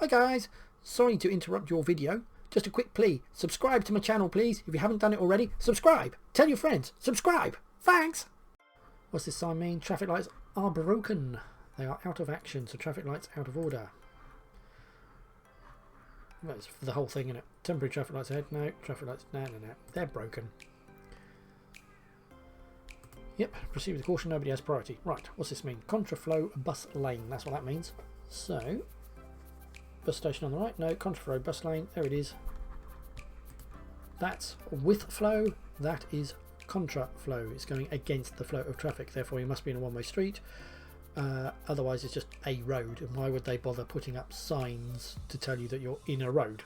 Hi guys, sorry to interrupt your video. Just a quick plea, subscribe to my channel please. If you haven't done it already, subscribe. Tell your friends, subscribe. Thanks. What's this sign mean? Traffic lights are broken. They are out of action, so traffic lights out of order. That's for the whole thing, isn't it? Temporary traffic lights ahead, no. Traffic lights, no. They're broken. Yep, proceed with caution, nobody has priority. Right, what's this mean? Contraflow bus lane, that's what that means. So, bus station on the right, no. Contraflow bus lane, there it is. That's with flow, that is contra flow. It's going against the flow of traffic, therefore you must be in a one-way street. Otherwise it's just a road, and why would they bother putting up signs to tell you that you're in a road?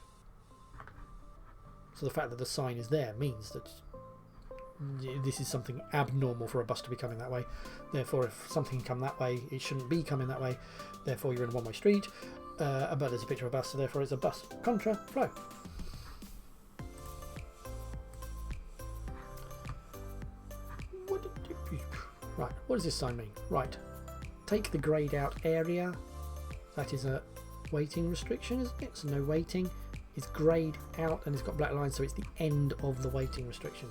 So the fact that the sign is there means that this is something abnormal for a bus to be coming that way. Therefore, if something can come that way, it shouldn't be coming that way. Therefore, you're in a one-way street. But there's a picture of a bus, so therefore it's a bus. Contra flow. Right, what does this sign mean? Right, take the greyed out area. That is a waiting restriction, isn't it? So no waiting. It's greyed out and it's got black lines, so it's the end of the waiting restriction.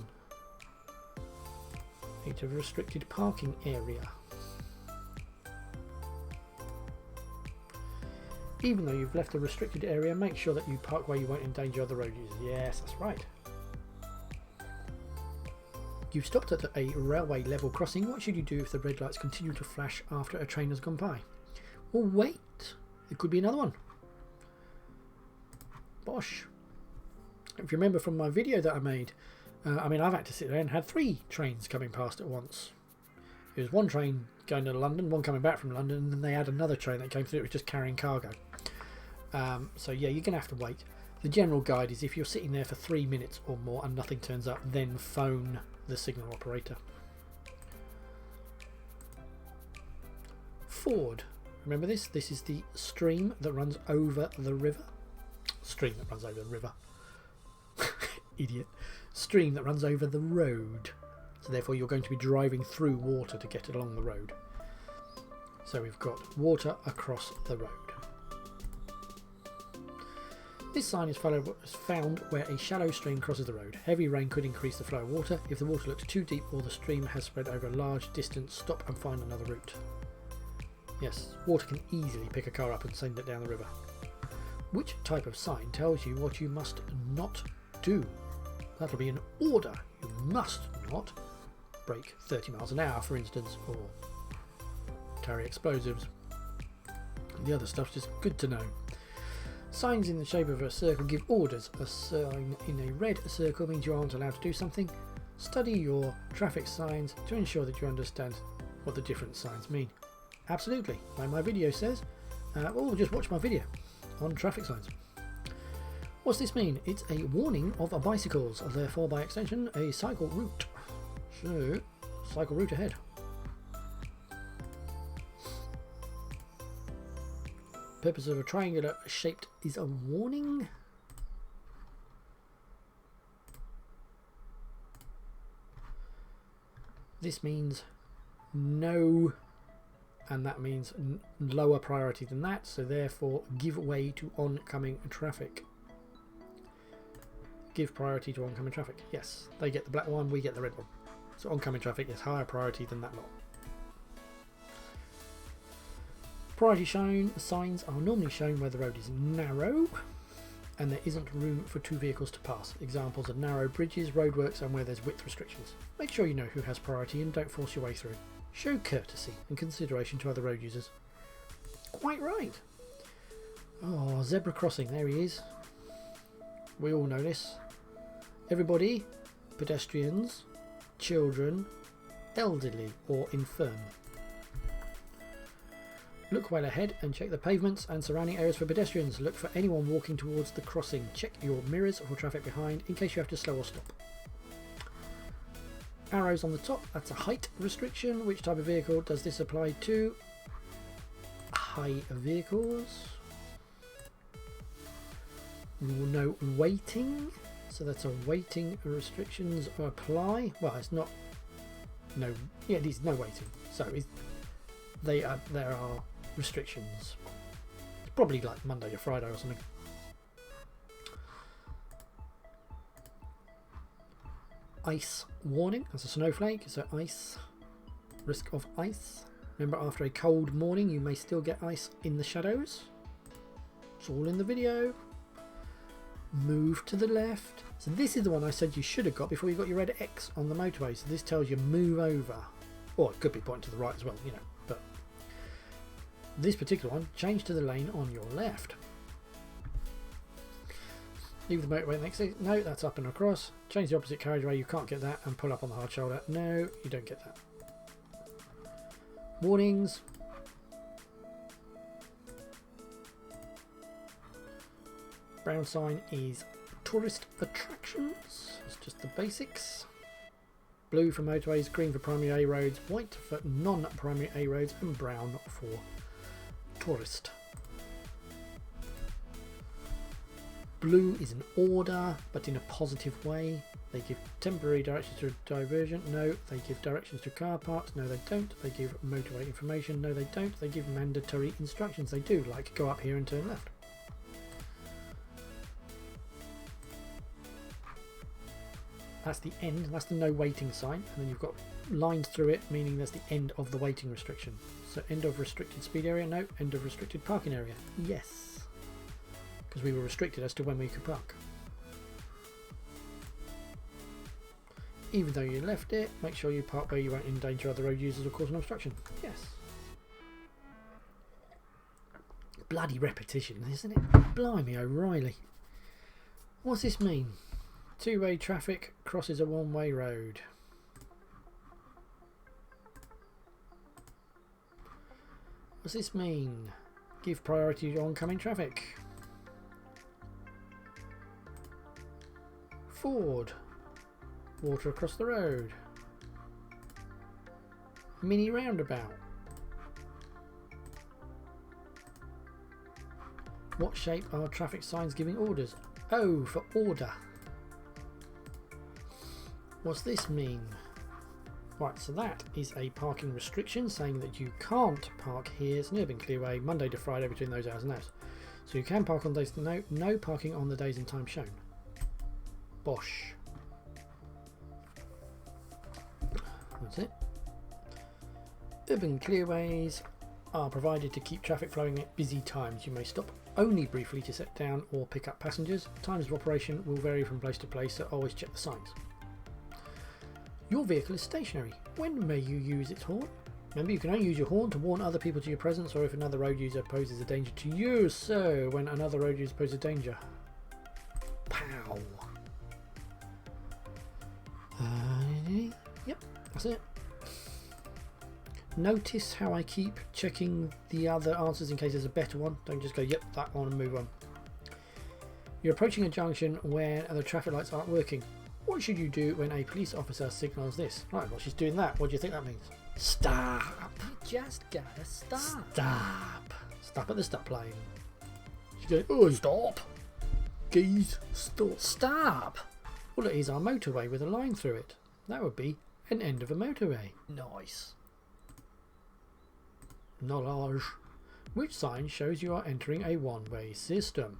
It's a restricted parking area. Even though you've left a restricted area, make sure that you park where you won't endanger other road users. Yes, that's right. You've stopped at a railway level crossing. What should you do if the red lights continue to flash after a train has gone by? Well, wait. It could be another one. Bosh. If you remember from my video that I made, I've had to sit there and had 3 trains coming past at once. It was one train going to London, one coming back from London, and then they had another train that came through. It was just carrying cargo. So yeah, you're going to have to wait. The general guide is if you're sitting there for 3 minutes or more and nothing turns up, then phone the signal operator. Ford. Remember this? This is the stream that runs over the river. Stream that runs over the river. Idiot. Stream that runs over the road. So therefore you're going to be driving through water to get it along the road. So we've got water across the road. This sign is found where a shallow stream crosses the road. Heavy rain could increase the flow of water. If the water looks too deep or the stream has spread over a large distance, stop and find another route. Yes, water can easily pick a car up and send it down the river. Which type of sign tells you what you must not do? That'll be an order. You must not break 30 miles an hour, for instance, or carry explosives. The other stuff's just good to know. Signs in the shape of a circle give orders. A sign in a red circle means you aren't allowed to do something. Study your traffic signs to ensure that you understand what the different signs mean. Absolutely, like my video says. Or just watch my video on traffic signs. What's this mean? It's a warning of bicycles, therefore by extension a cycle route. So, cycle route ahead. Purpose of a triangular shaped is a warning. This means no, and that means lower priority than that, so therefore give way to oncoming traffic. Give priority to oncoming traffic. Yes, they get the black one, we get the red one. So oncoming traffic is higher priority than that lot. Priority shown signs are normally shown where the road is narrow and there isn't room for 2 vehicles to pass. Examples of narrow bridges, roadworks, and where there's width restrictions. Make sure you know who has priority and don't force your way through. Show courtesy and consideration to other road users. Quite right. Oh, zebra crossing, there he is. We all know this. Everybody, pedestrians, children, elderly or infirm. Look well ahead and check the pavements and surrounding areas for pedestrians. Look for anyone walking towards the crossing. Check your mirrors for traffic behind in case you have to slow or stop. Arrows on the top, that's a height restriction. Which type of vehicle does this apply to? High vehicles. No waiting. So that's a waiting restrictions apply. Well, it's not. No, yeah, it is no waiting. So there are restrictions. Probably like Monday to Friday or something. Ice warning. That's a snowflake. So ice. Risk of ice. Remember, after a cold morning, you may still get ice in the shadows. It's all in the video. Move to the left. So this is the one I said you should have got before you got your red X on the motorway. So this tells you move over. Or it could be pointing to the right as well, you know. But this particular one, change to the lane on your left. Leave the motorway next to it. No, that's up and across. Change the opposite carriageway. You can't get that. And pull up on the hard shoulder. No, you don't get that. Warnings. Brown sign is tourist attractions. It's just the basics. Blue for motorways, green for primary A roads, white for non-primary A roads, and brown for tourist. Blue is an order, but in a positive way. They give temporary directions to diversion. No, they give directions to car parks. No, they don't. They give motorway information. No, they don't. They give mandatory instructions. They do, like go up here and turn left. That's the end. That's the no waiting sign. And then you've got lines through it, meaning that's the end of the waiting restriction. So end of restricted speed area. No. End of restricted parking area. Yes. Because we were restricted as to when we could park. Even though you left it, make sure you park where you won't endanger other road users or cause an obstruction. Yes. Bloody repetition, isn't it? Blimey O'Reilly. What's this mean? Two-way traffic crosses a one-way road. What's this mean? Give priority to oncoming traffic. Ford. Water across the road. Mini roundabout. What shape are traffic signs giving orders? O for order. What's this mean? Right, so that is a parking restriction saying that you can't park here. It's an urban clearway, Monday to Friday between those hours and those. So you can park on days, no parking on the days and times shown. Bosh. That's it. Urban clearways are provided to keep traffic flowing at busy times. You may stop only briefly to set down or pick up passengers. Times of operation will vary from place to place, so always check the signs. Your vehicle is stationary. When may you use its horn? Remember, you can only use your horn to warn other people to your presence or if another road user poses a danger to you. So, when another road user poses a danger. Pow. Yep, that's it. Notice how I keep checking the other answers in case there's a better one. Don't just go, yep, that one and move on. You're approaching a junction where the traffic lights aren't working. What should you do when a police officer signals this? Right, well, she's doing that. What do you think that means? Stop! You just gotta stop. Stop! Stop at the stop line. She's going, oh, stop! Geez, stop. Stop! Well, it is our motorway with a line through it. That would be an end of a motorway. Nice. Knowledge. Which sign shows you are entering a one-way system?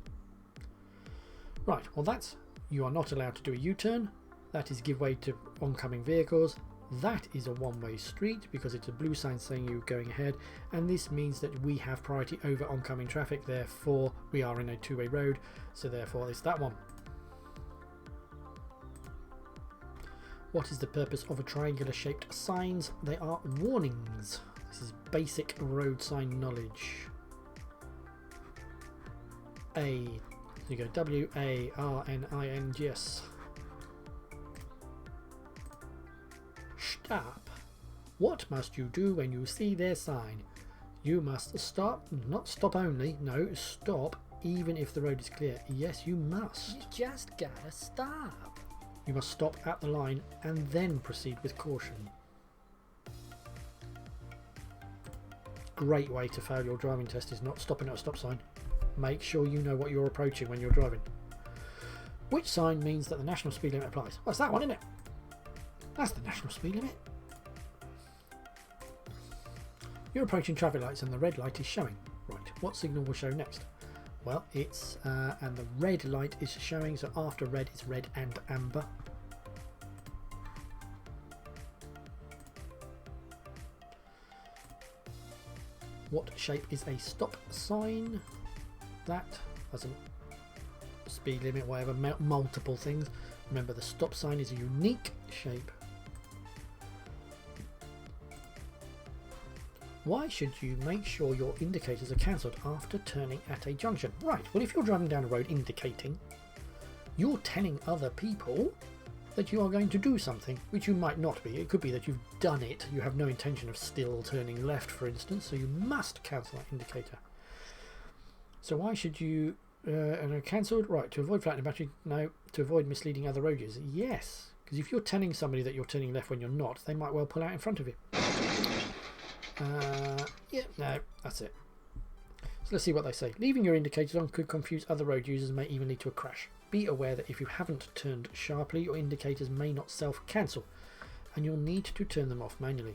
Right, well that's you are not allowed to do a U-turn. That is give way to oncoming vehicles. That is a one-way street because it's a blue sign saying you're going ahead, and this means that we have priority over oncoming traffic, therefore we are in a two-way road, so therefore it's that one. What is the purpose of a triangular shaped signs? They are warnings. This is basic road sign knowledge. A, you go W-A-R-N-I-N-G-S. Stop. What must you do when you see their sign? You must stop, not stop only, no, stop even if the road is clear. Yes, you must. You just gotta stop. You must stop at the line and then proceed with caution. Great way to fail your driving test is not stopping at a stop sign. Make sure you know what you're approaching when you're driving. Which sign means that the national speed limit applies? Well, it's that one, isn't it? That's the national speed limit. You're approaching traffic lights and the red light is showing. Right, what signal will show next? well, it's and the red light is showing, so after red is red and amber. What shape is a stop sign? That doesn't speed limit, whatever, multiple things. Remember, the stop sign is a unique shape. Why should you make sure your indicators are cancelled after turning at a junction? Right, well, if you're driving down a road indicating, you're telling other people that you are going to do something, which you might not be. It could be that you've done it, you have no intention of still turning left, for instance, so you must cancel that indicator. So why should you cancelled? Right, to avoid flattening battery? No. To avoid misleading other road users? Yes, because if you're telling somebody that you're turning left when you're not, they might well pull out in front of you. Yeah, no, that's it. So let's see what they say. Leaving your indicators on could confuse other road users and may even lead to a crash. Be aware that if you haven't turned sharply, your indicators may not self-cancel, and you'll need to turn them off manually.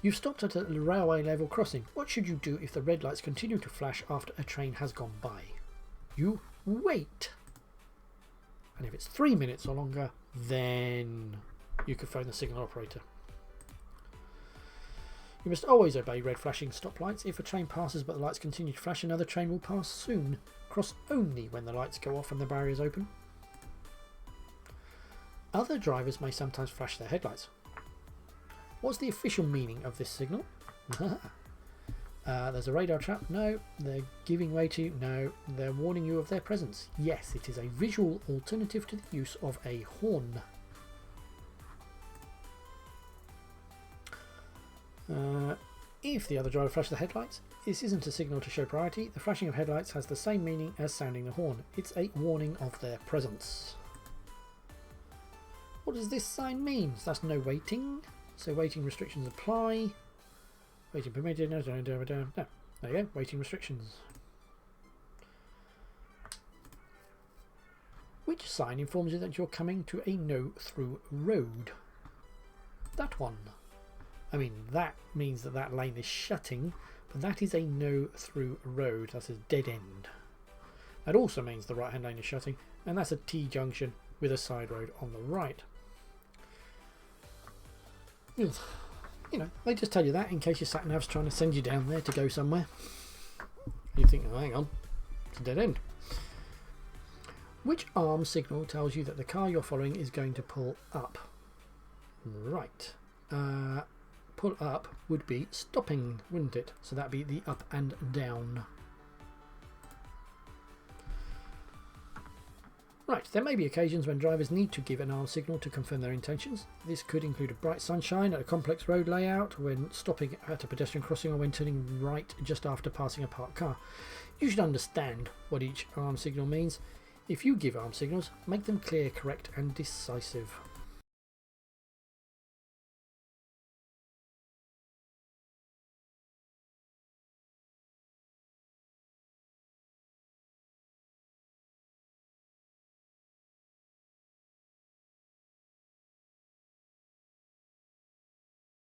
You've stopped at a railway level crossing. What should you do if the red lights continue to flash after a train has gone by? You wait. And if it's 3 minutes or longer, then you could phone the signal operator. You must always obey red flashing stoplights. If a train passes but the lights continue to flash, another train will pass soon. Cross only when the lights go off and the barriers open. Other drivers may sometimes flash their headlights. What's the official meaning of this signal? There's a radar trap. No. They're giving way to you. No. They're warning you of their presence. Yes, it is a visual alternative to the use of a horn. If the other driver flashes the headlights, this isn't a signal to show priority. The flashing of headlights has the same meaning as sounding the horn. It's a warning of their presence. What does this sign mean? So that's no waiting. So waiting restrictions apply. Waiting permitted. No. There you go. Waiting restrictions. Which sign informs you that you're coming to a no-through road? That one. I mean, that means that that lane is shutting, but that is a no-through road. That's a dead end. That also means the right-hand lane is shutting, and that's a T-junction with a side road on the right. You know, they just tell you that in case your sat-nav's trying to send you down there to go somewhere. You think, oh, hang on, it's a dead end. Which arm signal tells you that the car you're following is going to pull up? Right. Pull up would be stopping, wouldn't it? So that'd be the up and down. Right, there may be occasions when drivers need to give an arm signal to confirm their intentions. This could include a bright sunshine at a complex road layout, when stopping at a pedestrian crossing, or when turning right just after passing a parked car. You should understand what each arm signal means. If you give arm signals, make them clear, correct and decisive.